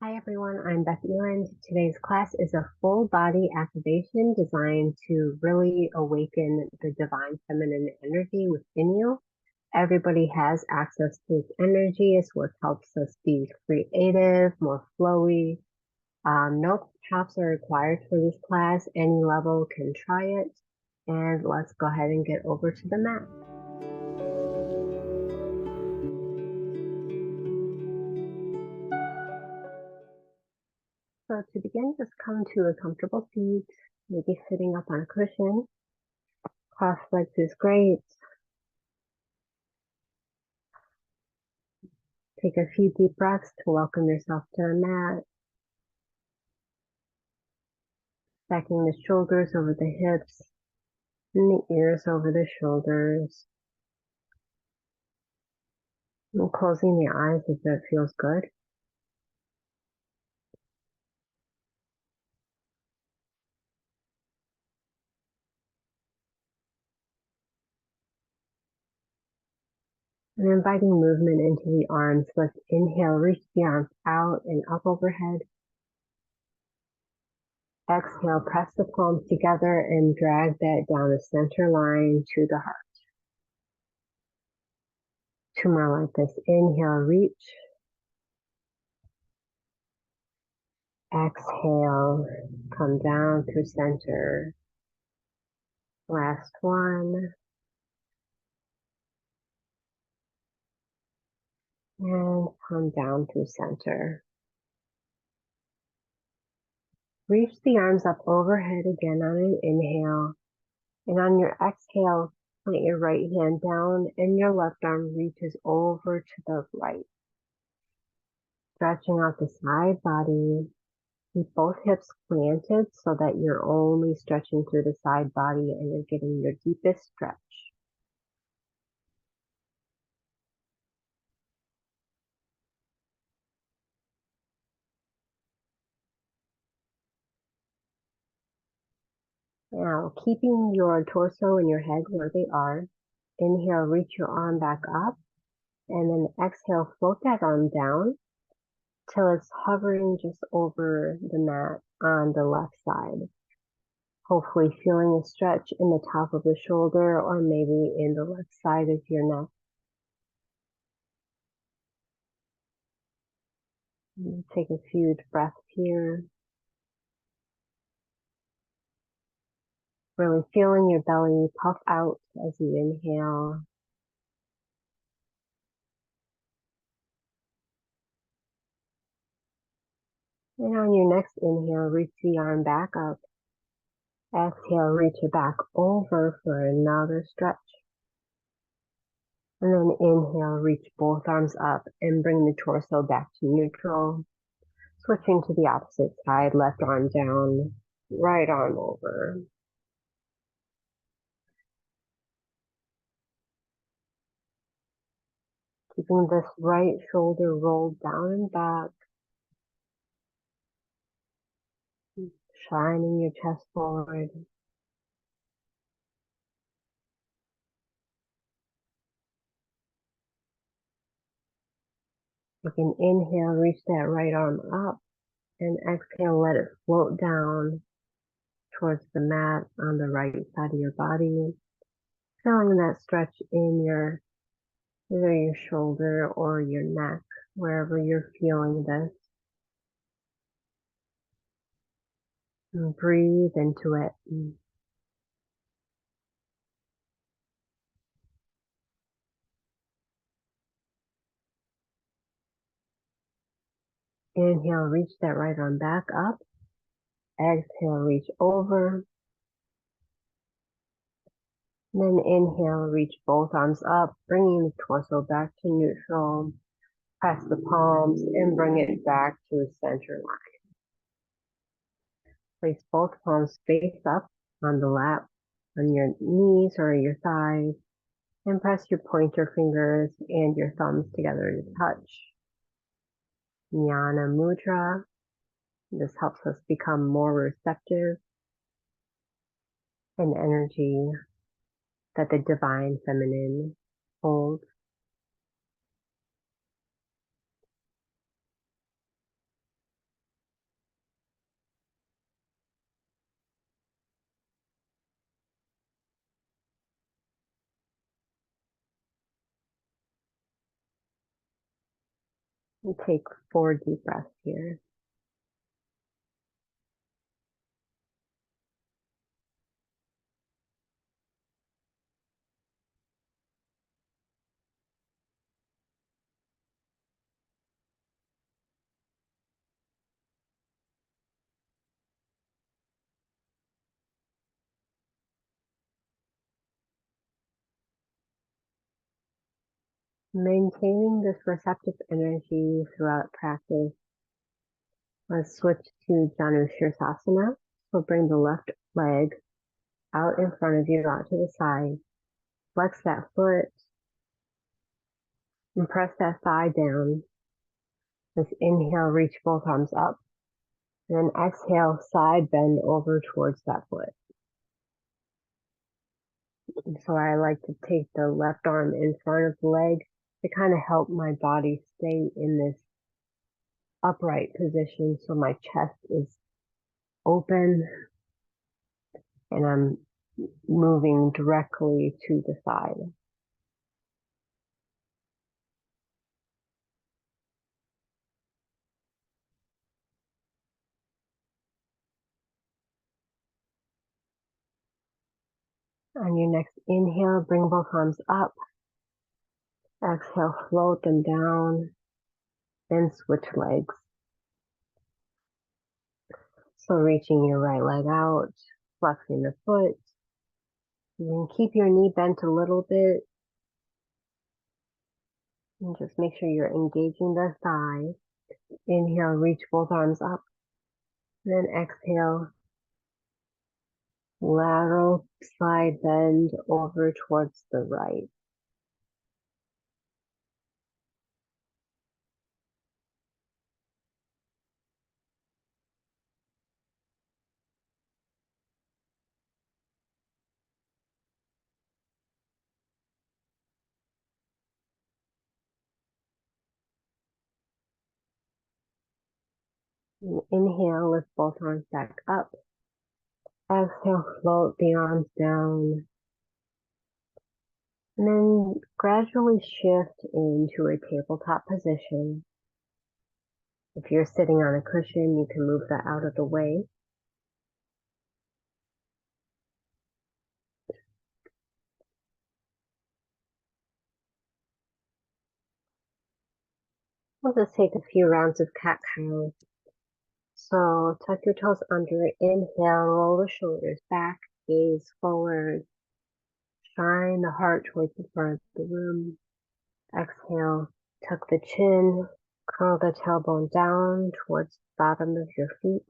Hi everyone, I'm Beth Elland. Today's class is a full body activation designed to really awaken the divine feminine energy within you. Everybody has access to this energy. It's what helps us be creative, more flowy. No props are required for this class. Any level can try it. And let's go ahead and get over to the mat. So to begin, just come to a comfortable seat, maybe sitting up on a cushion. Cross legs is great. Take a few deep breaths to welcome yourself to the mat. Stacking the shoulders over the hips and the ears over the shoulders. And closing the eyes if that feels good. And inviting movement into the arms. Let's inhale, reach the arms out and up overhead. Exhale, press the palms together and drag that down the center line to the heart. Two more like this. Inhale, reach. Exhale, come down through center. Last one. And come down through center. Reach the arms up overhead again on an inhale. And on your exhale, plant your right hand down and your left arm reaches over to the right. Stretching out the side body. Keep both hips planted so that you're only stretching through the side body and you're getting your deepest stretch. Now, keeping your torso and your head where they are, inhale, reach your arm back up, and then exhale, float that arm down till it's hovering just over the mat on the left side. Hopefully feeling a stretch in the top of the shoulder or maybe in the left side of your neck. Take a few breaths here. Really feeling your belly puff out as you inhale. And on your next inhale, reach the arm back up. Exhale, reach it back over for another stretch. And then inhale, reach both arms up and bring the torso back to neutral. Switching to the opposite side, left arm down, right arm over. Keeping this right shoulder rolled down and back. Shining your chest forward. You can inhale, reach that right arm up, and exhale, let it float down towards the mat on the right side of your body. Feeling that stretch in either your shoulder or your neck, wherever you're feeling this. And breathe into it. Inhale, reach that right arm back up. Exhale, reach over. And then inhale, reach both arms up, bringing the torso back to neutral. Press the palms and bring it back to the center line. Place both palms face up on the lap, on your knees or your thighs, and press your pointer fingers and your thumbs together to touch. Jnana Mudra. This helps us become more receptive and energy that the divine feminine holds. And take 4 deep breaths here. Maintaining this receptive energy throughout practice. Let's switch to Janu Shirsasana. So bring the left leg out in front of you, out to the side. Flex that foot and press that thigh down. Let's inhale, reach both arms up. And then exhale, side bend over towards that foot. And so I like to take the left arm in front of the leg to kind of help my body stay in this upright position so my chest is open and I'm moving directly to the side. On your next inhale, bring both arms up. Exhale, float them down and switch legs. So reaching your right leg out, flexing the foot. You can keep your knee bent a little bit and just make sure you're engaging the thigh. Inhale, reach both arms up. Then exhale, lateral side bend over towards the right. And inhale, lift both arms back up. Exhale, float the arms down. And then gradually shift into a tabletop position. If you're sitting on a cushion, you can move that out of the way. We'll just take a few rounds of cat-cow. So tuck your toes under, inhale, roll the shoulders back, gaze forward, shine the heart towards the front of the room. Exhale, tuck the chin, curl the tailbone down towards the bottom of your feet.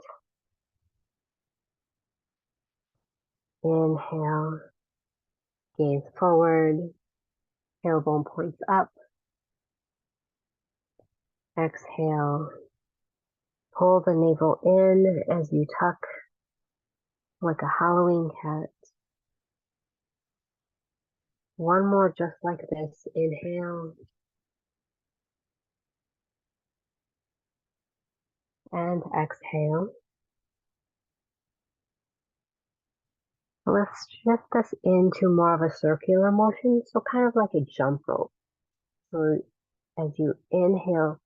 Inhale, gaze forward, tailbone points up. Exhale, pull the navel in as you tuck like a Halloween cat. One more just like this. Inhale and exhale. Let's shift this into more of a circular motion, so kind of like a jump rope. So as you inhale,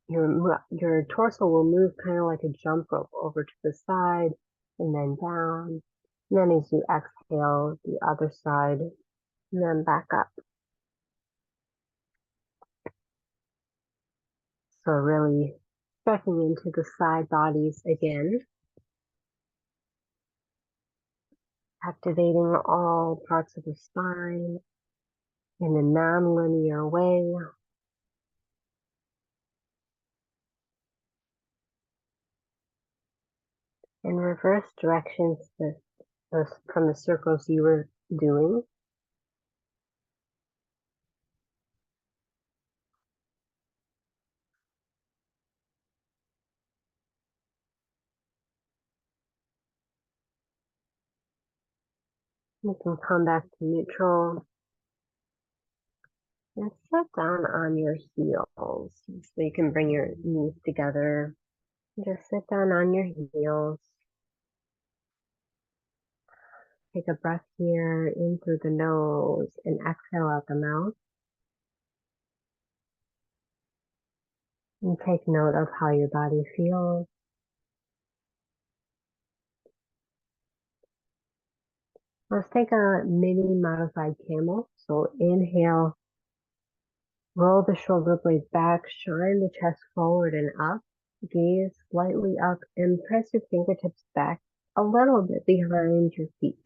your torso will move kind of like a jump rope over to the side and then down. And then as you exhale, the other side, and then back up. So really stretching into the side bodies again, activating all parts of the spine in a non-linear way. And reverse directions from the circles you were doing. You can come back to neutral and sit down on your heels. So you can bring your knees together. Just sit down on your heels. Take a breath here in through the nose and exhale out the mouth. And take note of how your body feels. Let's take a mini modified camel. So inhale, roll the shoulder blades back, shine the chest forward and up, gaze slightly up, and press your fingertips back a little bit behind your feet.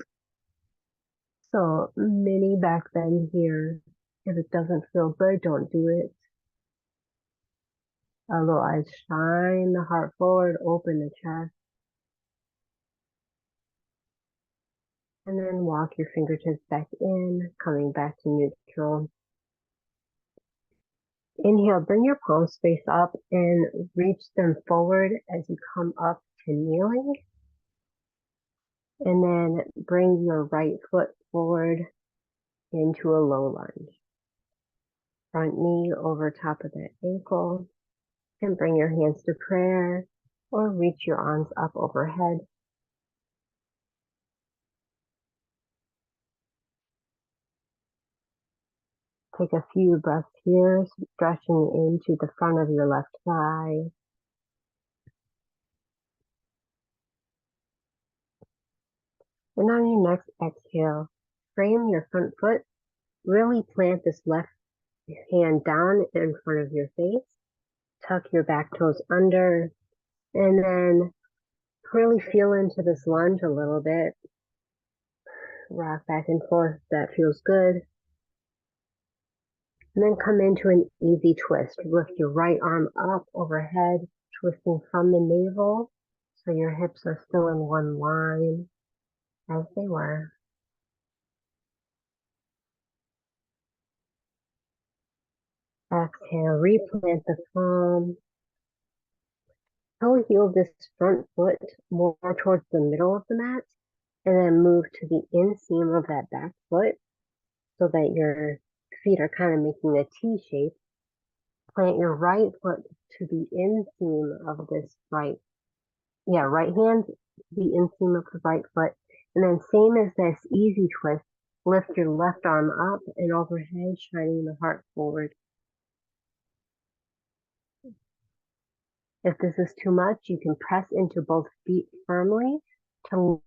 So mini back bend here. If it doesn't feel good, don't do it. Otherwise, shine the heart forward, open the chest, and then walk your fingertips back in, coming back to neutral. Inhale, bring your palms face up and reach them forward as you come up to kneeling. And then bring your right foot forward into a low lunge. Front knee over top of that ankle. And bring your hands to prayer or reach your arms up overhead. Take a few breaths here, stretching into the front of your left thigh. And on your next exhale, frame your front foot. Really plant this left hand down in front of your face. Tuck your back toes under. And then really feel into this lunge a little bit. Rock back and forth. That feels good. And then come into an easy twist. Lift your right arm up overhead, twisting from the navel so your hips are still in one line as they were. Exhale, replant the palm. Toe heel this front foot more towards the middle of the mat, and then move to the inseam of that back foot so that your feet are kind of making a T shape. Plant your right foot to the inseam of this right hand, the inseam of the right foot. And then same as this easy twist, lift your left arm up and overhead, shining the heart forward. If this is too much, you can press into both feet firmly to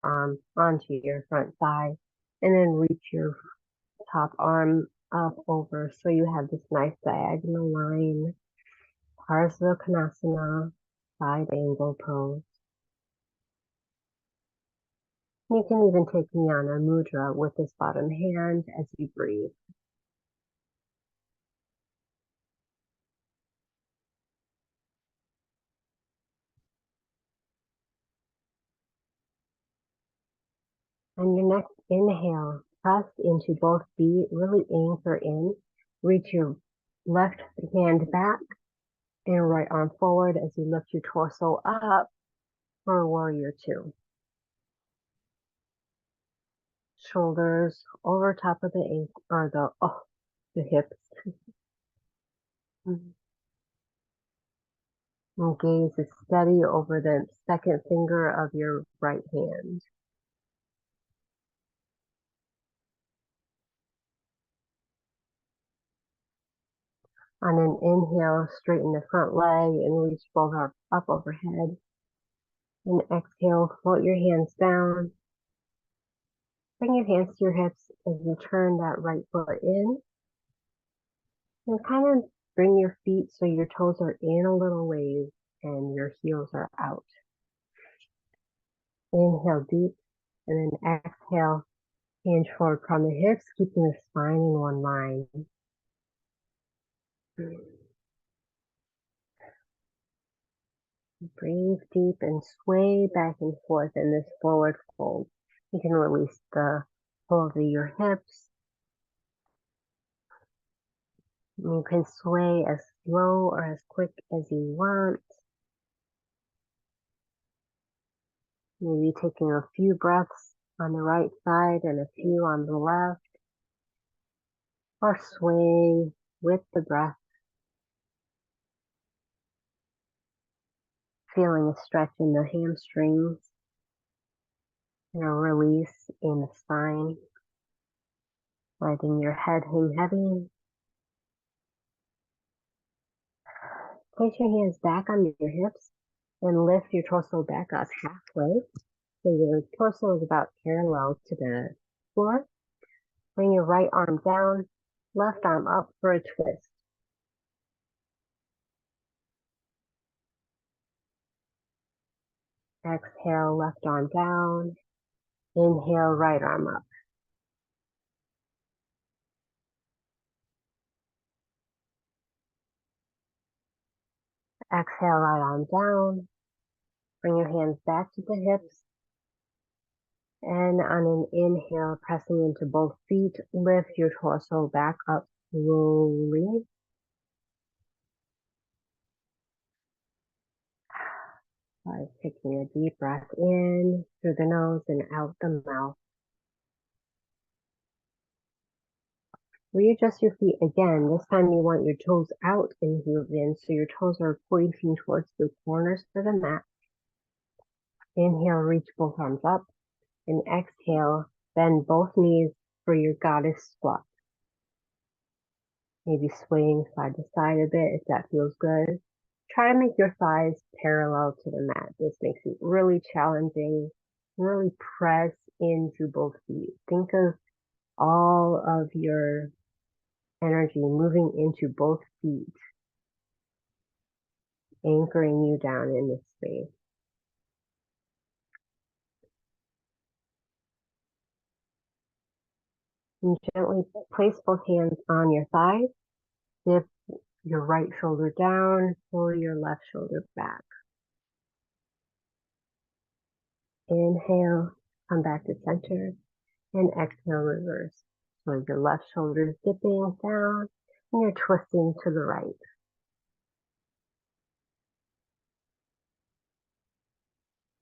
arm onto your front thigh, and then reach your top arm up over so you have this nice diagonal line. Parsvakonasana, side angle pose. You can even take Jnana Mudra with this bottom hand as you breathe. On your next inhale, press into both feet, really anchor in. Reach your left hand back and right arm forward as you lift your torso up for warrior two. Shoulders over top of the ankle or the hips. And gaze is steady over the second finger of your right hand. On an inhale, straighten the front leg and reach both arms up overhead. And exhale, float your hands down. Bring your hands to your hips as you turn that right foot in. And kind of bring your feet so your toes are in a little ways and your heels are out. Inhale deep and then exhale, hinge forward from the hips, keeping the spine in one line. Breathe deep and sway back and forth in this forward fold. You can release the pull of your hips. You can sway as slow or as quick as you want. Maybe taking a few breaths on the right side and a few on the left. Or sway with the breath. Feeling a stretch in the hamstrings and a release in the spine. Letting your head hang heavy. Place your hands back on your hips and lift your torso back up halfway. So your torso is about parallel to the floor. Bring your right arm down, left arm up for a twist. Exhale, left arm down. Inhale, right arm up. Exhale, right arm down. Bring your hands back to the hips. And on an inhale, pressing into both feet, lift your torso back up slowly. By taking a deep breath in through the nose and out the mouth. Readjust your feet again. This time you want your toes out and heels in, so your toes are pointing towards the corners of the mat. Inhale, reach both arms up, and exhale, bend both knees for your goddess squat. Maybe swaying side to side a bit if that feels good. Try to make your thighs parallel to the mat. This makes it really challenging. Really press into both feet. Think of all of your energy moving into both feet, anchoring you down in this space. And gently place both hands on your thighs. Dip your right shoulder down, pull your left shoulder back. Inhale, come back to center, and exhale, reverse. So your left shoulder is dipping down, and you're twisting to the right.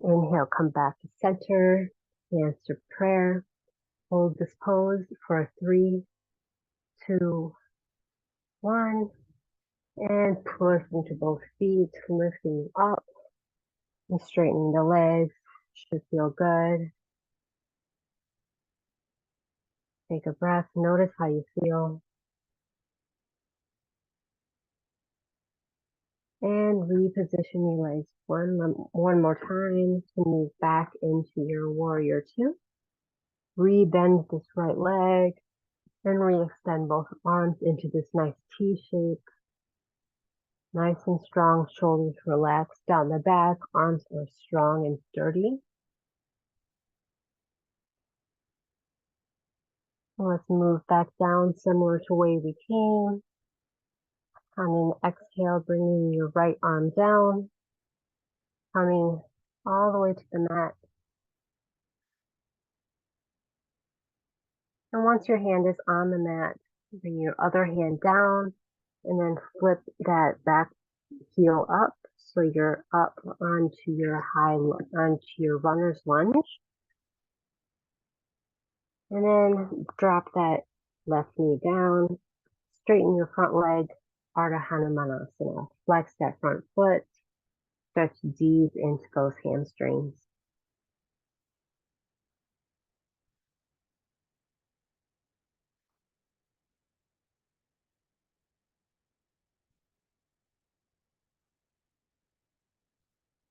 Inhale, come back to center, hands to prayer. Hold this pose for 3, 2, 1, and push into both feet, lifting up and straightening the legs. Should feel good. Take a breath. Notice how you feel. And reposition your legs one more time to move back into your warrior 2. Re-bend this right leg and re-extend both arms into this nice T shape. Nice and strong, shoulders relaxed down the back, arms are strong and sturdy. Let's move back down similar to the way we came. On an exhale, bringing your right arm down, coming all the way to the mat. And once your hand is on the mat, bring your other hand down and then flip that back heel up. So you're up onto your runner's lunge. And then drop that left knee down, straighten your front leg, Ardha Hanumanasana. Flex that front foot, stretch deep into those hamstrings.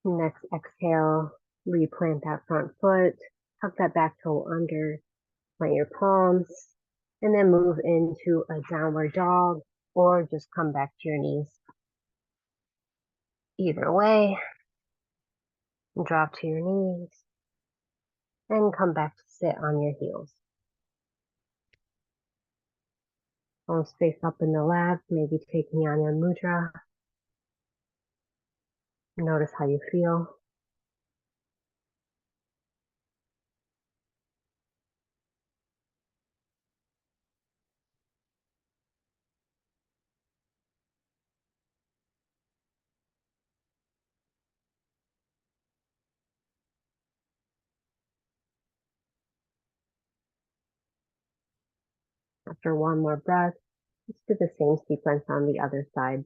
Next exhale, replant that front foot, tuck that back toe under, plant your palms, and then move into a downward dog or just come back to your knees. Either way, drop to your knees and come back to sit on your heels. Palms face up in the lap, maybe taking on a mudra. Notice how you feel. After one more breath, let's do the same sequence on the other side.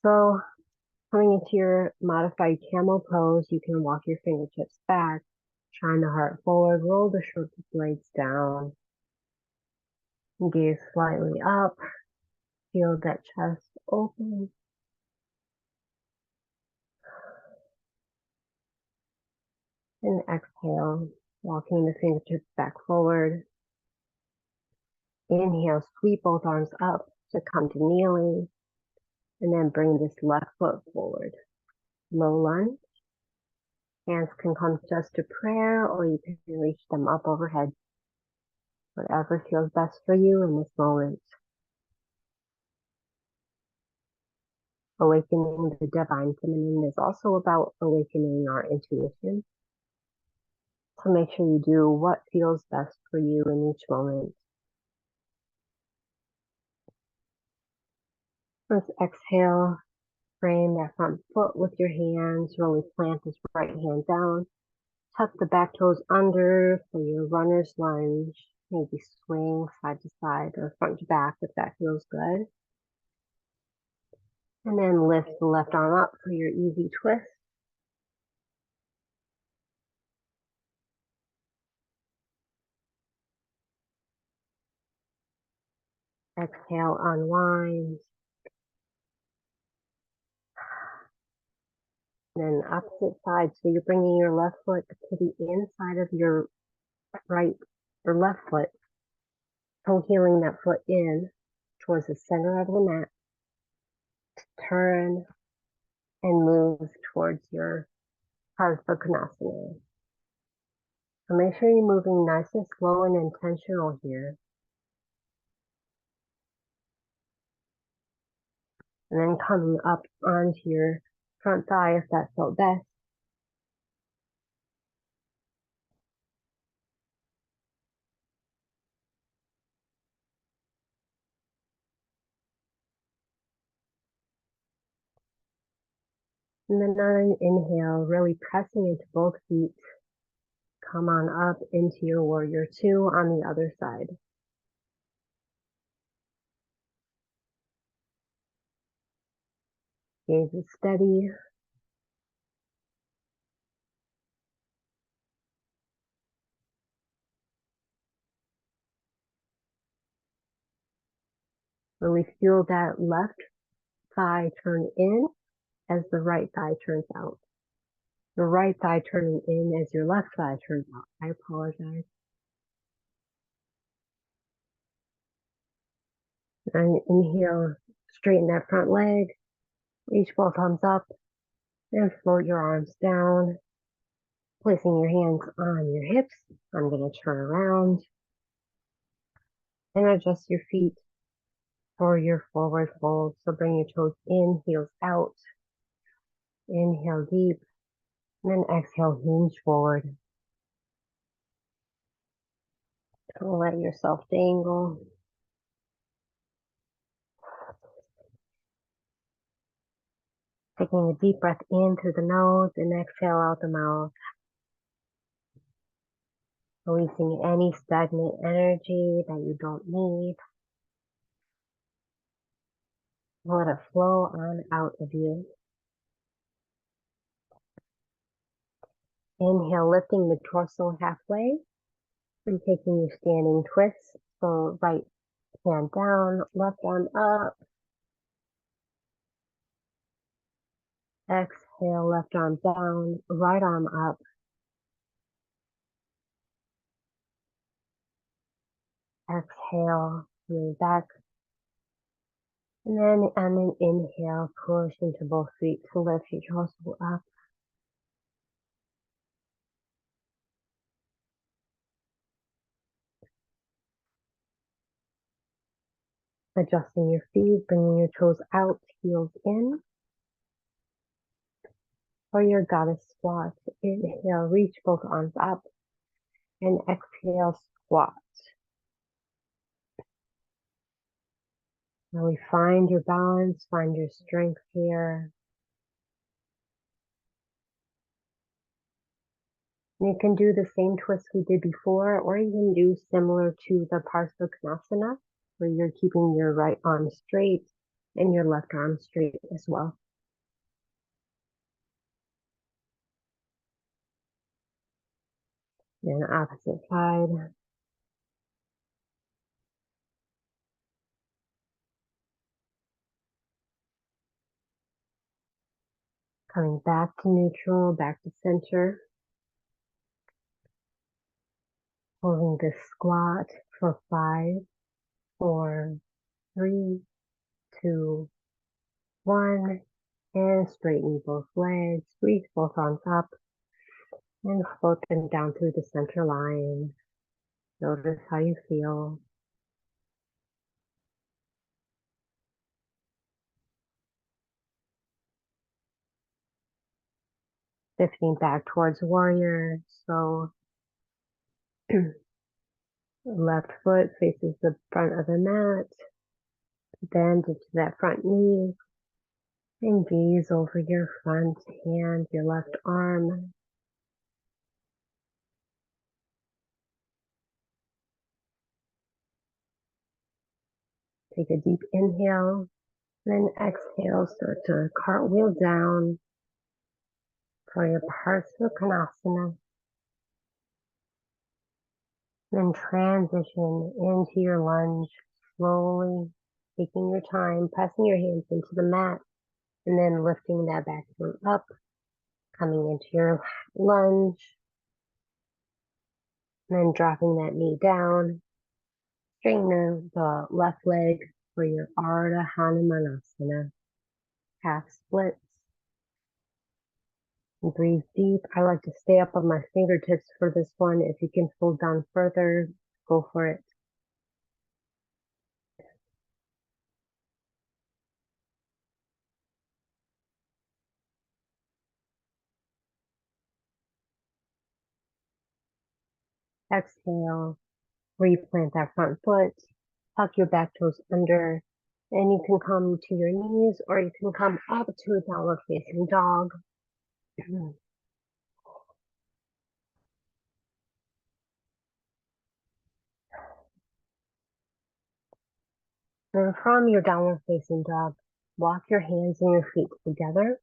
So coming into your modified camel pose, you can walk your fingertips back, shine the heart forward, roll the shoulder blades down, gaze slightly up, Feel that chest open. And exhale, walking the fingertips back forward. Inhale, sweep both arms up to come to kneeling. And then bring this left foot forward. Low lunge. Hands can come just to prayer, or you can reach them up overhead. Whatever feels best for you in this moment. Awakening the divine feminine is also about awakening our intuition. So make sure you do what feels best for you in each moment. Let's exhale, frame that front foot with your hands, really plant this right hand down. Tuck the back toes under for your runner's lunge. Maybe swing side to side or front to back if that feels good. And then lift the left arm up for your easy twist. Exhale, unwind. And then opposite side. So you're bringing your left foot to the inside of your right or left foot. Toe healing that foot in towards the center of the mat. Turn and move towards your Hatha Konasana. So make sure you're moving nice and slow and intentional here. And then coming up onto your front thigh if that felt best. And then on an inhale, really pressing into both feet. Come on up into your warrior two on the other side. Gaze is steady. Really feel that left thigh turn in as the right thigh turns out. The right thigh turning in as your left thigh turns out. I apologize. And inhale, straighten that front leg. Reach both arms up and float your arms down. Placing your hands on your hips. I'm going to turn around and adjust your feet for your forward fold. So bring your toes in, heels out. Inhale deep, and then exhale, hinge forward. Let yourself dangle. Taking a deep breath in through the nose and exhale out the mouth. Releasing any stagnant energy that you don't need. Let it flow on out of you. Inhale, lifting the torso halfway and taking your standing twist. So right hand down, left arm up. Exhale, left arm down, right arm up. Exhale, move back. And then on an inhale, push into both feet to lift your torso up. Adjusting your feet, bringing your toes out, heels in. For your goddess squat, inhale, reach both arms up. And exhale, squat. Really find your balance, find your strength here. And you can do the same twist we did before, or you can do similar to the Parsvakonasana, where you're keeping your right arm straight and your left arm straight as well. And opposite side. Coming back to neutral, back to center. Holding this squat for 5, 4, 3, 2, 1. And straighten both legs, squeeze both arms up, and float them down through the center line. Notice how you feel. Shifting back towards warrior. So left foot faces the front of the mat. Bend into that front knee and gaze over your front hand, your left arm. Take a deep inhale, then exhale. Start to cartwheel down for your Parsvakonasana. Then transition into your lunge, slowly taking your time, pressing your hands into the mat, and then lifting that back foot up, coming into your lunge, and then dropping that knee down, straighten the left leg for your Ardha Hanumanasana, half splits. And breathe deep. I like to stay up on my fingertips for this one. If you can fold down further, go for it. Exhale, replant that front foot, tuck your back toes under, and you can come to your knees or you can come up to a downward facing dog. Then from your downward facing dog, walk your hands and your feet together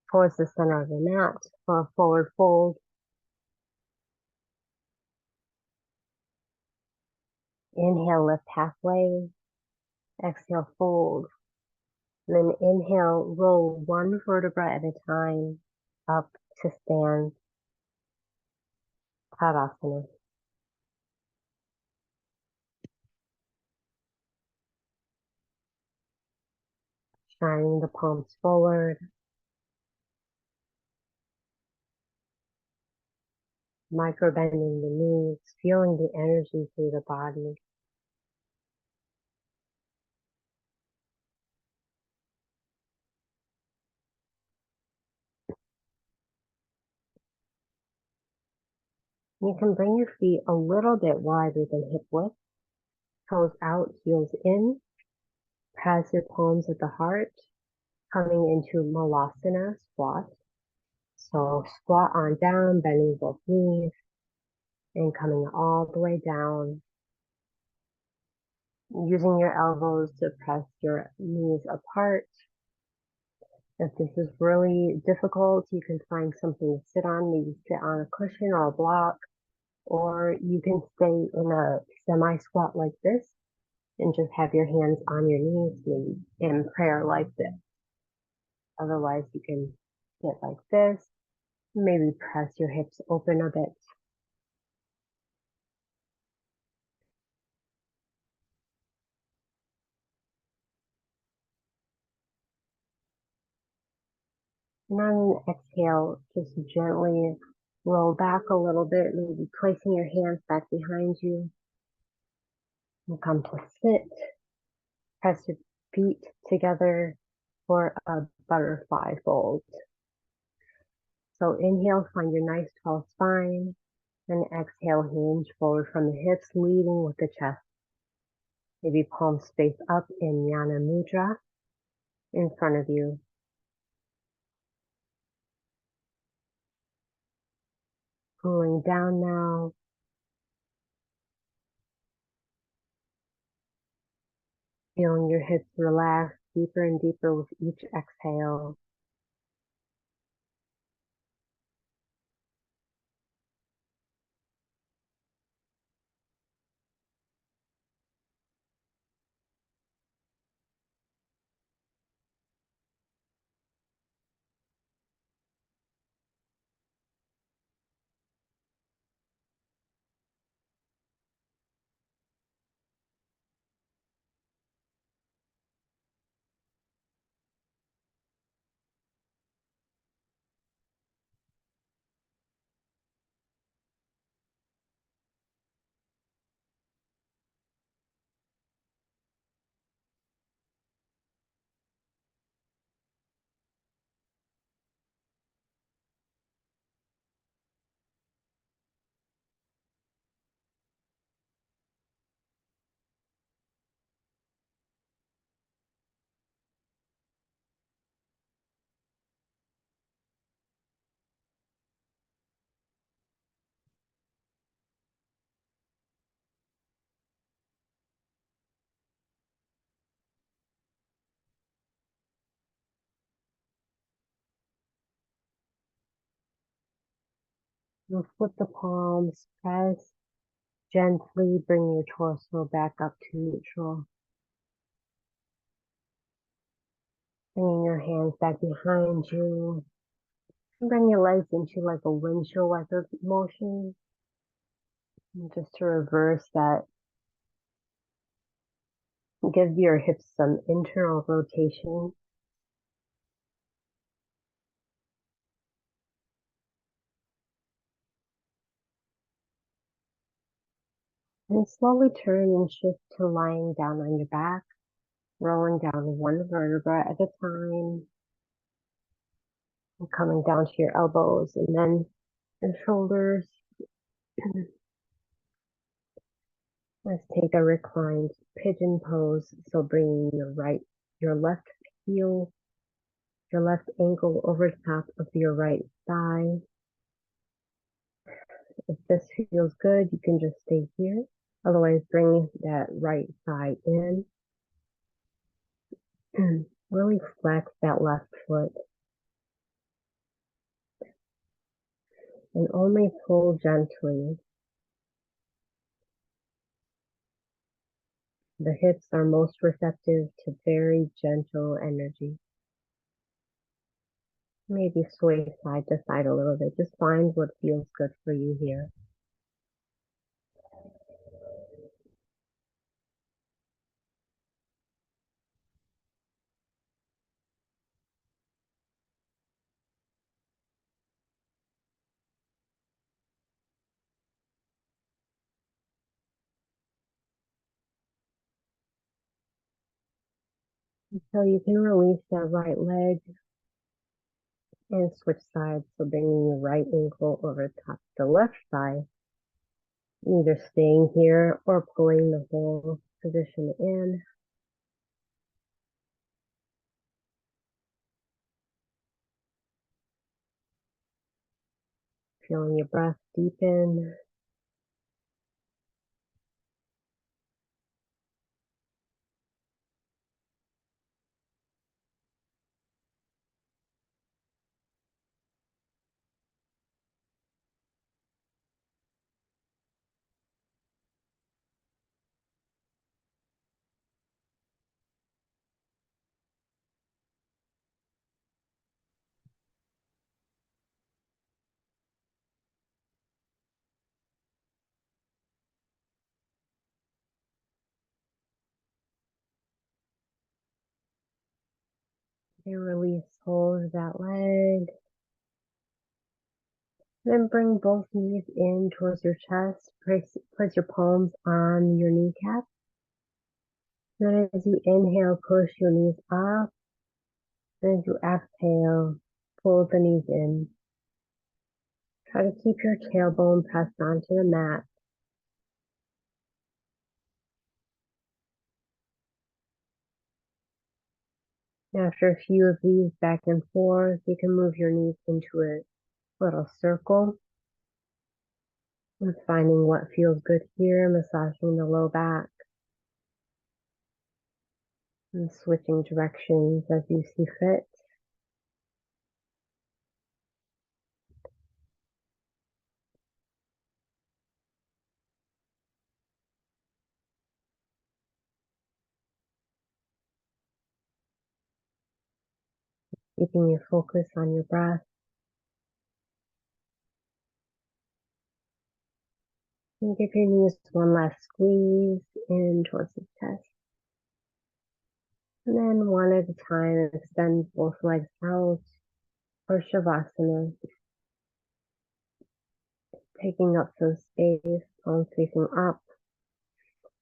towards the center of the mat for a forward fold. Inhale, lift halfway. Exhale, fold. And then inhale, roll one vertebra at a time up to stand. Tadasana. Shining the palms forward. Micro bending the knees, feeling the energy through the body. You can bring your feet a little bit wider than hip width. Toes out, heels in. Press your palms at the heart. Coming into Malasana, squat. So squat on down, bending both knees. And coming all the way down. Using your elbows to press your knees apart. If this is really difficult, you can find something to sit on. Maybe sit on a cushion or a block. Or you can stay in a semi-squat like this and just have your hands on your knees, maybe in prayer like this. Otherwise, you can sit like this. Maybe press your hips open a bit. And on an exhale, just gently roll back a little bit, maybe placing your hands back behind you. And come to sit. Press your feet together for a butterfly fold. So inhale, find your nice tall spine. And exhale, hinge forward from the hips, leading with the chest. Maybe palms face up in Jnana Mudra in front of you. Cooling down now. Feeling your hips relax deeper and deeper with each exhale. And flip the palms, press, gently bring your torso back up to neutral. Bringing your hands back behind you. And bring your legs into like a windshield wiper motion. And just to reverse that, give your hips some internal rotation. And slowly turn and shift to lying down on your back, rolling down one vertebra at a time, and coming down to your elbows and then your shoulders. Let's take a reclined pigeon pose. So bringing your left heel, your left ankle over top of your right thigh. If this feels good, you can just stay here. Otherwise, bring that right thigh in. Really flex that left foot and only pull gently. The hips are most receptive to very gentle energy. Maybe sway side to side a little bit. Just find what feels good for you here. So you can release that right leg and switch sides. So bringing your right ankle over top of the left thigh, either staying here or pulling the whole position in. Feeling your breath deepen. And release, hold that leg. Then bring both knees in towards your chest. Place your palms on your kneecap. Then as you inhale, push your knees up. Then as you exhale, pull the knees in. Try to keep your tailbone pressed onto the mat. After a few of these back and forth, you can move your knees into a little circle. And finding what feels good here, massaging the low back. And switching directions as you see fit. Keeping your focus on your breath. And give your knees one last squeeze in towards the chest. And then one at a time, extend both legs out for Shavasana. Taking up some space, palms facing up.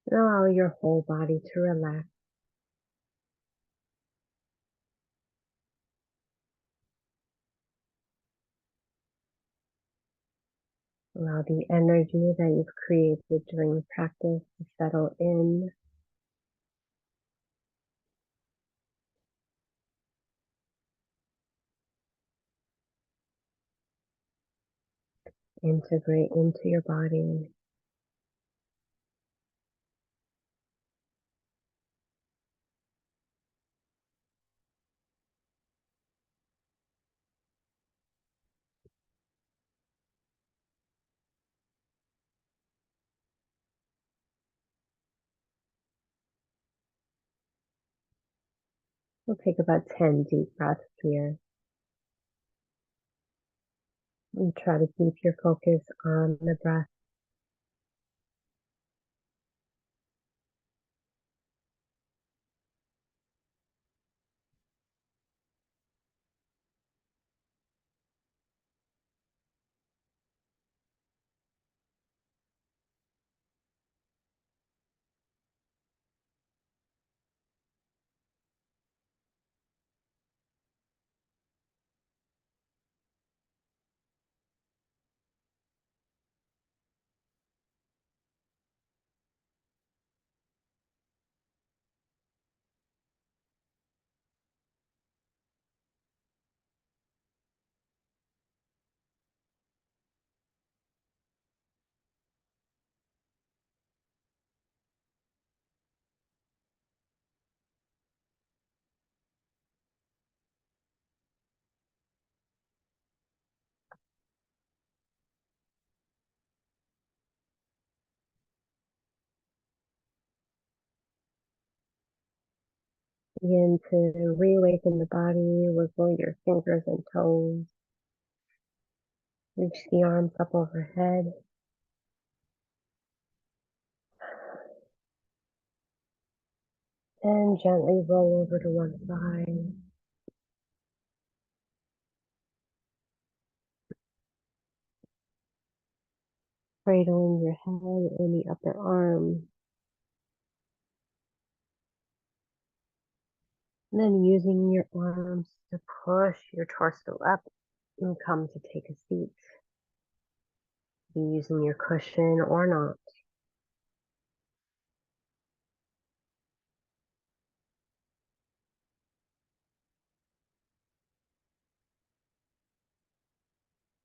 And allow your whole body to relax. Allow the energy that you've created during the practice to settle in. Integrate into your body. We'll take about 10 deep breaths here and try to keep your focus on the breath. Begin to reawaken the body, wiggle your fingers and toes. Reach the arms up overhead. And gently roll over to one side. Cradling your head in the upper arm. And then using your arms to push your torso up and come to take a seat. Using your cushion or not.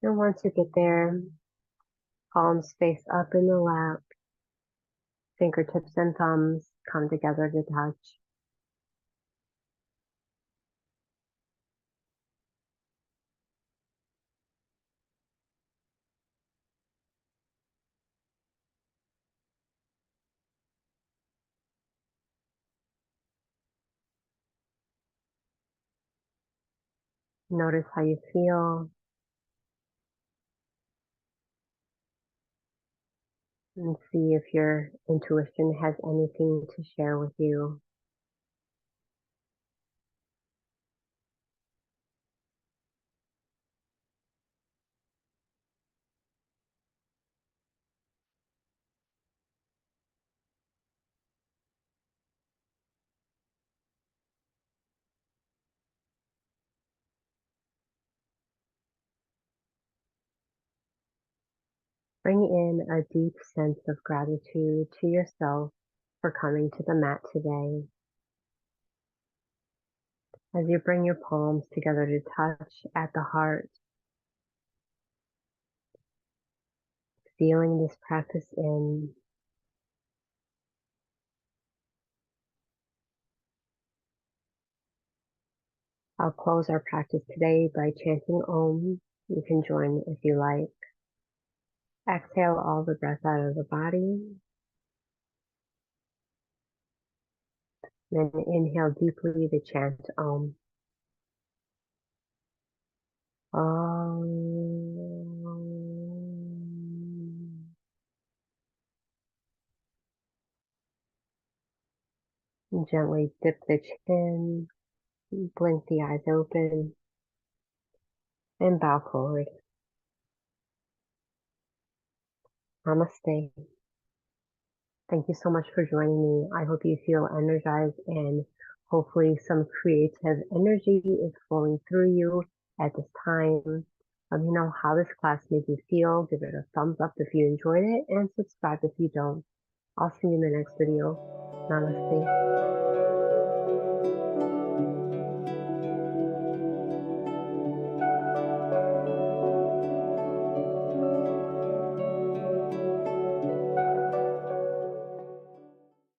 And once you get there, palms face up in the lap, fingertips and thumbs come together to touch. Notice how you feel and see if your intuition has anything to share with you. Bring in a deep sense of gratitude to yourself for coming to the mat today. As you bring your palms together to touch at the heart, feeling this practice in. I'll close our practice today by chanting Om. You can join if you like. Exhale all the breath out of the body. Then inhale deeply to chant Om. Om. And gently dip the chin, blink the eyes open, and bow forward. Namaste. Thank you so much for joining me. I hope you feel energized and hopefully some creative energy is flowing through you at this time. Let me know how this class made you feel. Give it a thumbs up if you enjoyed it and subscribe if you don't. I'll see you in the next video. Namaste.